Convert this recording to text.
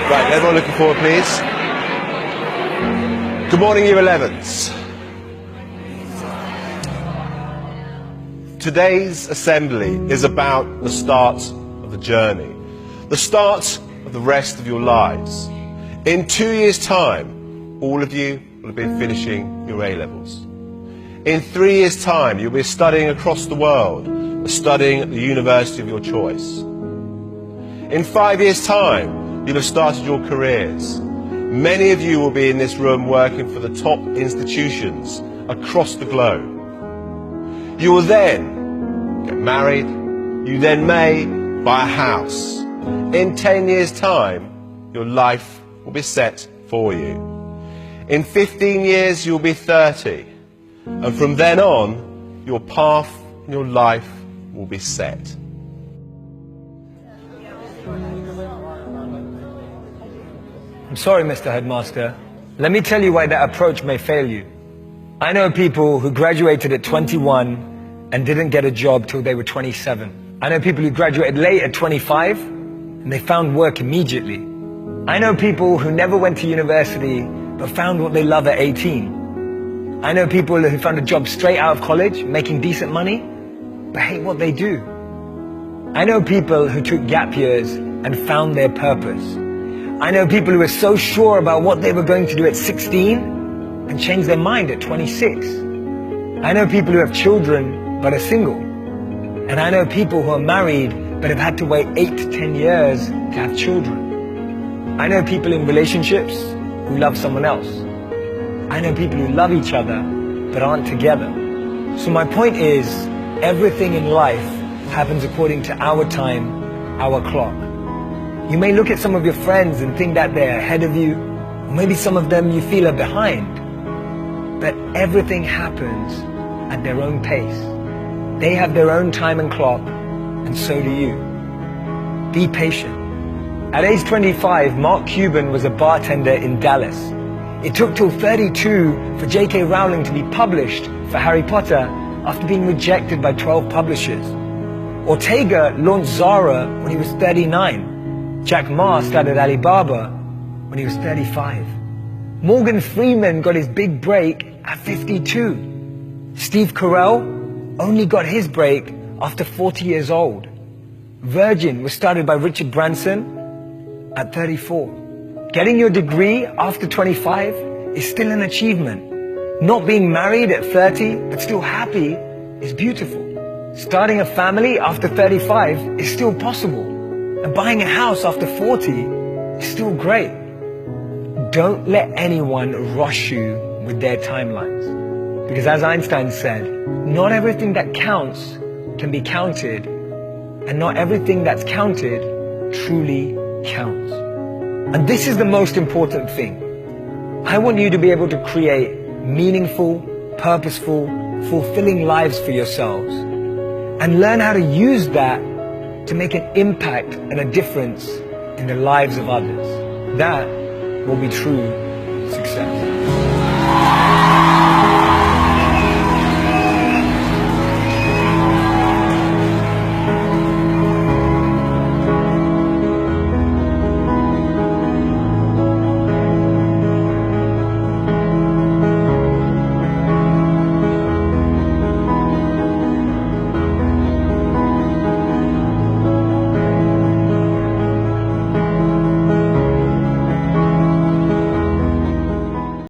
Right, everyone looking forward, please. Good morning, Year 11s. Today's assembly is about the start of the journey, the start of the rest of your lives. In 2 years' time, all of you will have been finishing your A-levels. In 3 years' time, you'll be studying across the world, studying at the university of your choice. In 5 years' time, you'll have started your careers. Many of you will be in this room working for the top institutions across the globe. You will then get married. You then may buy a house. In 10 years' time, your life will be set for you. In 15 years, you'll be 30. And from then on, your path in your life will be set. I'm sorry, Mr. Headmaster. Let me tell you why that approach may fail you. I know people who graduated at 21 and didn't get a job till they were 27. I know people who graduated late at 25 and they found work immediately. I know people who never went to university but found what they love at 18. I know people who found a job straight out of college, making decent money, but hate what they do. I know people who took gap years and found their purpose. I know people who were so sure about what they were going to do at 16 and changed their mind at 26. I know people who have children but are single. And I know people who are married but have had to wait 8 to 10 years to have children. I know people in relationships who love someone else. I know people who love each other but aren't together. So my point is, everything in life happens according to our time, our clock. You may look at some of your friends and think that they're ahead of you, or maybe some of them you feel are behind. But everything happens at their own pace. They have their own time and clock, and so do you. Be patient. At age 25, Mark Cuban was a bartender in Dallas. It took till 32 for J.K. Rowling to be published for Harry Potter after being rejected by 12 publishers. Ortega launched Zara when he was 39. Jack Ma started Alibaba when he was 35. Morgan Freeman got his big break at 52. Steve Carell only got his break after 40 years old. Virgin was started by Richard Branson at 34. Getting your degree after 25 is still an achievement. Not being married at 30 but still happy is beautiful. Starting a family after 35 is still possible. And buying a house after 40 is still great. Don't let anyone rush you with their timelines. Because as Einstein said, not everything that counts can be counted, and not everything that's counted truly counts. And this is the most important thing. I want you to be able to create meaningful, purposeful, fulfilling lives for yourselves, and learn how to use that to make an impact and a difference in the lives of others. That will be true success.